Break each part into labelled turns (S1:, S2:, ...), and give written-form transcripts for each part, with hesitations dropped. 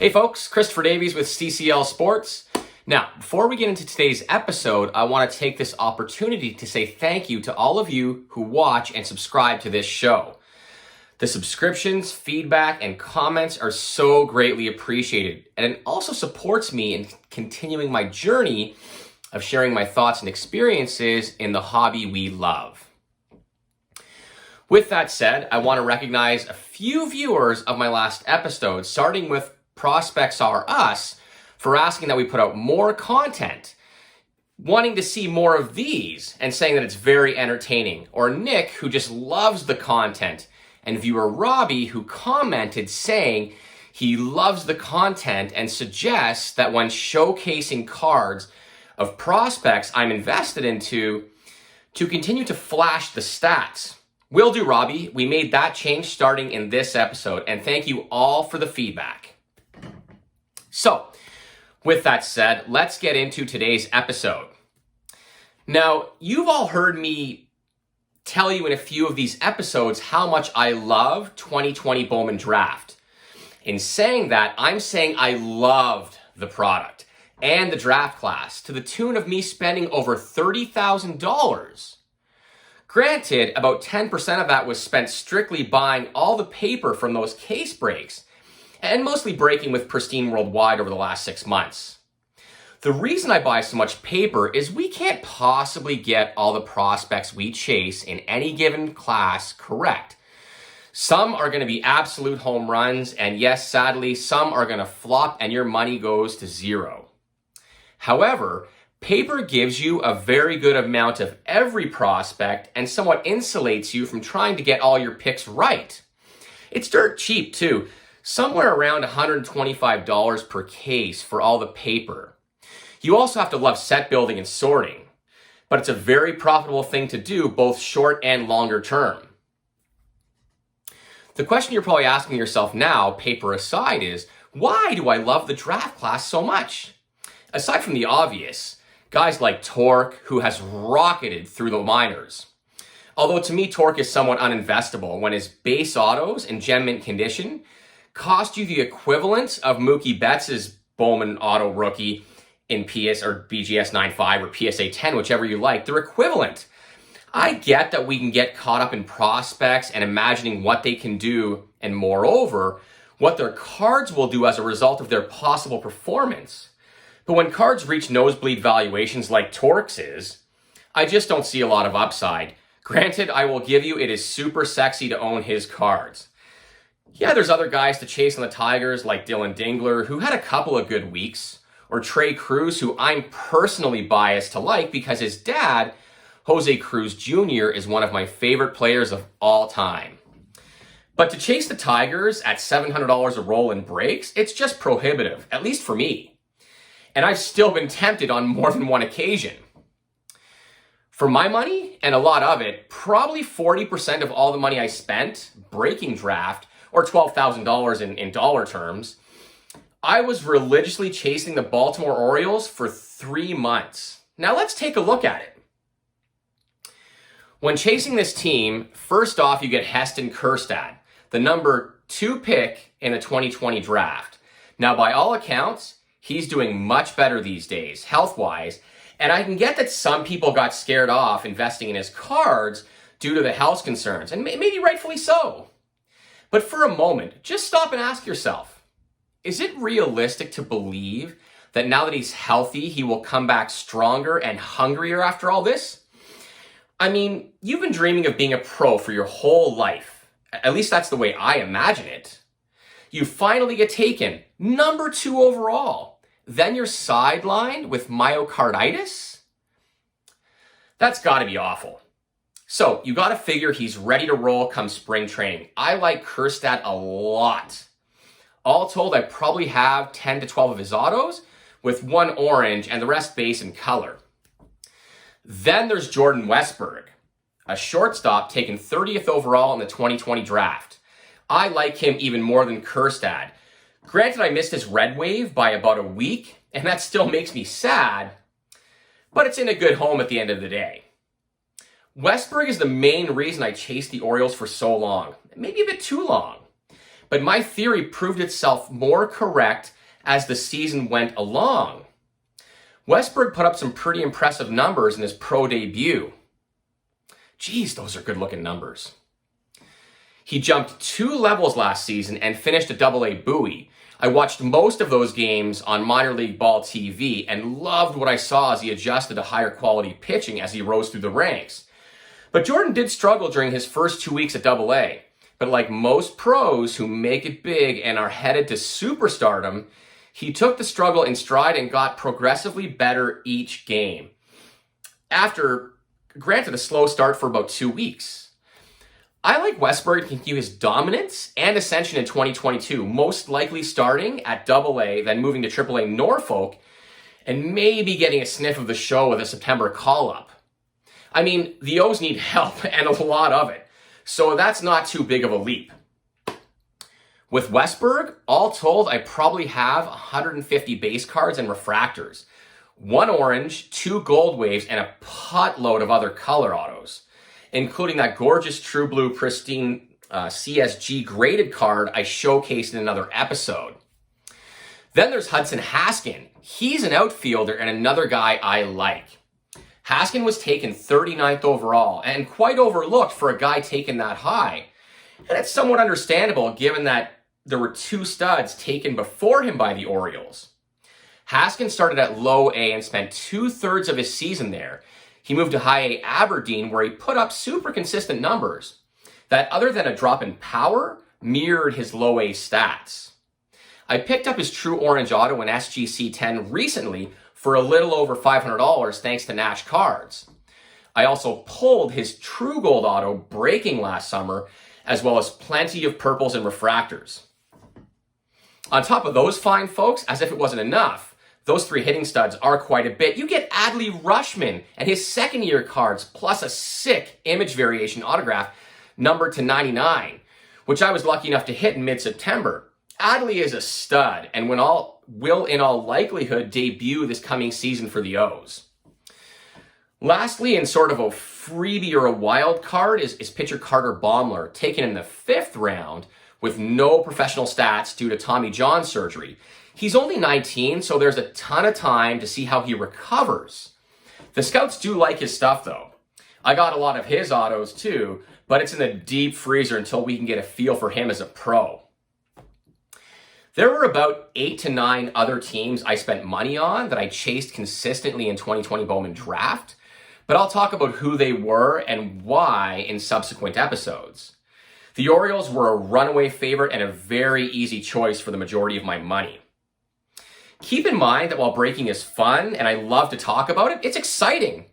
S1: Hey folks, Christopher Davies with CCL Sports. Now, before we get into today's episode, I want to take this opportunity to say thank you to all of you who watch and subscribe to this show. The subscriptions, feedback, and comments are so greatly appreciated, and it also supports me in continuing my journey of sharing my thoughts and experiences in the hobby we love. With that said, I want to recognize a few viewers of my last episode, starting with Prospects Are Us, for asking that we put out more content, wanting to see more of these, and saying that it's very entertaining. Or Nick, who just loves the content, and viewer Robbie, who commented saying he loves the content and suggests that when showcasing cards of prospects I'm invested into, to continue to flash the stats. Will do, Robbie. We made that change starting in this episode, and thank you all for the feedback. So, with that said, let's get into today's episode. Now, you've all heard me tell you in a few of these episodes how much I love 2020 Bowman Draft. In saying that, I'm saying I loved the product and the draft class to the tune of me spending over $30,000. Granted, about 10% of that was spent strictly buying all the paper from those case breaks, and mostly breaking with Pristine Worldwide over the last 6 months. The reason I buy so much paper is we can't possibly get all the prospects we chase in any given class correct. Some are going to be absolute home runs, and yes, sadly, some are going to flop and your money goes to zero. However, paper gives you a very good amount of every prospect and somewhat insulates you from trying to get all your picks right. It's dirt cheap too. Somewhere around $125 per case for all the paper. You also have to love set building and sorting, but it's a very profitable thing to do both short and longer term. The question you're probably asking yourself now, paper aside, is why do I love the draft class so much? Aside from the obvious, guys like Torque, who has rocketed through the minors. Although to me, Torque is somewhat uninvestable when his base autos in gem mint condition cost you the equivalent of Mookie Betts' Bowman Auto rookie in PS or BGS 9.5 or PSA 10, whichever you like. They're equivalent. I get that we can get caught up in prospects and imagining what they can do, and moreover, what their cards will do as a result of their possible performance. But when cards reach nosebleed valuations like Torque's is, I just don't see a lot of upside. Granted, I will give you it is super sexy to own his cards. Yeah, there's other guys to chase on the Tigers like Dylan Dingler, who had a couple of good weeks, or Trey Cruz, who I'm personally biased to like because his dad, Jose Cruz Jr., is one of my favorite players of all time. But to chase the Tigers at $700 a roll in breaks, it's just prohibitive, at least for me. And I've still been tempted on more than one occasion. For my money, and a lot of it, probably 40% of all the money I spent breaking draft, or $12,000 in dollar terms, I was religiously chasing the Baltimore Orioles for 3 months. Now let's take a look at it. When chasing this team, first off, you get Heston Kjerstad, the number 2 pick in the 2020 draft. Now, by all accounts, he's doing much better these days, health-wise, and I can get that some people got scared off investing in his cards due to the health concerns, and maybe rightfully so. But for a moment, just stop and ask yourself, is it realistic to believe that now that he's healthy, he will come back stronger and hungrier after all this? I mean, you've been dreaming of being a pro for your whole life. At least that's the way I imagine it. You finally get taken, number 2 overall. Then you're sidelined with myocarditis? That's gotta be awful. So, you gotta figure he's ready to roll come spring training. I like Kjerstad a lot. All told, I probably have 10 to 12 of his autos, with 1 orange and the rest base and color. Then there's Jordan Westberg, a shortstop taken 30th overall in the 2020 draft. I like him even more than Kjerstad. Granted, I missed his red wave by about a week, and that still makes me sad, but it's in a good home at the end of the day. Westberg is the main reason I chased the Orioles for so long, maybe a bit too long. But my theory proved itself more correct as the season went along. Westberg put up some pretty impressive numbers in his pro debut. Geez, those are good-looking numbers. He jumped 2 levels last season and finished a Double-A buoy. I watched most of those games on minor league ball TV and loved what I saw as he adjusted to higher quality pitching as he rose through the ranks. But Jordan did struggle during his first 2 weeks at Double-A. But like most pros who make it big and are headed to superstardom, he took the struggle in stride and got progressively better each game. After, granted, a slow start for about 2 weeks. I like Westberg to continue his dominance and ascension in 2022, most likely starting at Double-A, then moving to Triple-A Norfolk, and maybe getting a sniff of the show with a September call-up. I mean, the O's need help, and a lot of it, so that's not too big of a leap. With Westberg, all told, I probably have 150 base cards and refractors, 1 orange, 2 gold waves, and a potload of other color autos, including that gorgeous True Blue Pristine CSG graded card I showcased in another episode. Then there's Hudson Haskins. He's an outfielder and another guy I like. Haskins was taken 39th overall and quite overlooked for a guy taken that high. And it's somewhat understandable given that there were 2 studs taken before him by the Orioles. Haskins started at low A and spent 2/3 of his season there. He moved to high A Aberdeen where he put up super consistent numbers that, other than a drop in power, mirrored his low A stats. I picked up his True Orange Auto in SGC 10 recently for a little over $500 thanks to Nash Cards. I also pulled his True Gold Auto breaking last summer, as well as plenty of purples and refractors. On top of those fine folks, as if it wasn't enough, those 3 hitting studs are quite a bit. You get Adley Rutschman and his second-year cards, plus a sick image variation autograph numbered to 99, which I was lucky enough to hit in mid-September. Adley is a stud and will in all likelihood debut this coming season for the O's. Lastly, in sort of a freebie or a wild card, is pitcher Carter Baumler, taken in the 5th round with no professional stats due to Tommy John surgery. He's only 19, so there's a ton of time to see how he recovers. The scouts do like his stuff, though. I got a lot of his autos, too, but it's in the deep freezer until we can get a feel for him as a pro. There were about 8 to 9 other teams I spent money on that I chased consistently in 2020 Bowman Draft, but I'll talk about who they were and why in subsequent episodes. The Orioles were a runaway favorite and a very easy choice for the majority of my money. Keep in mind that while breaking is fun and I love to talk about it, it's exciting.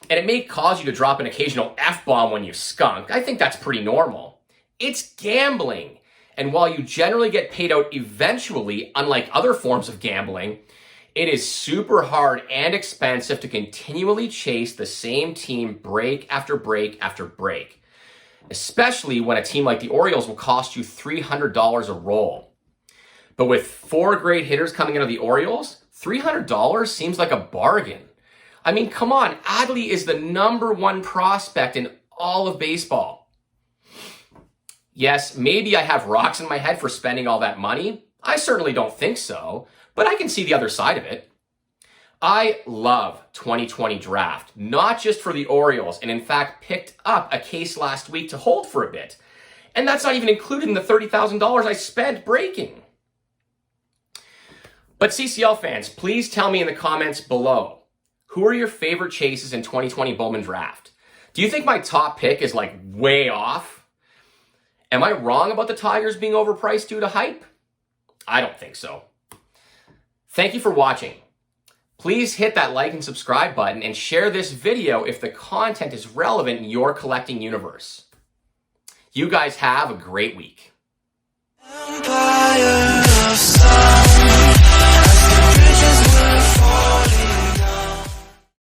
S1: And it may cause you to drop an occasional F-bomb when you skunk. I think that's pretty normal. It's gambling. And while you generally get paid out eventually, unlike other forms of gambling, it is super hard and expensive to continually chase the same team break after break after break. Especially when a team like the Orioles will cost you $300 a roll. But with 4 great hitters coming out of the Orioles, $300 seems like a bargain. I mean, come on, Adley is the #1 prospect in all of baseball. Yes, maybe I have rocks in my head for spending all that money. I certainly don't think so, but I can see the other side of it. I love 2020 draft, not just for the Orioles, and in fact picked up a case last week to hold for a bit. And that's not even included in the $30,000 I spent breaking. But CCL fans, please tell me in the comments below, who are your favorite chases in 2020 Bowman Draft? Do you think my top pick is like way off? Am I wrong about the Tigers being overpriced due to hype? I don't think so. Thank you for watching. Please hit that like and subscribe button and share this video if the content is relevant in your collecting universe. You guys have a great week. Empire of Sun.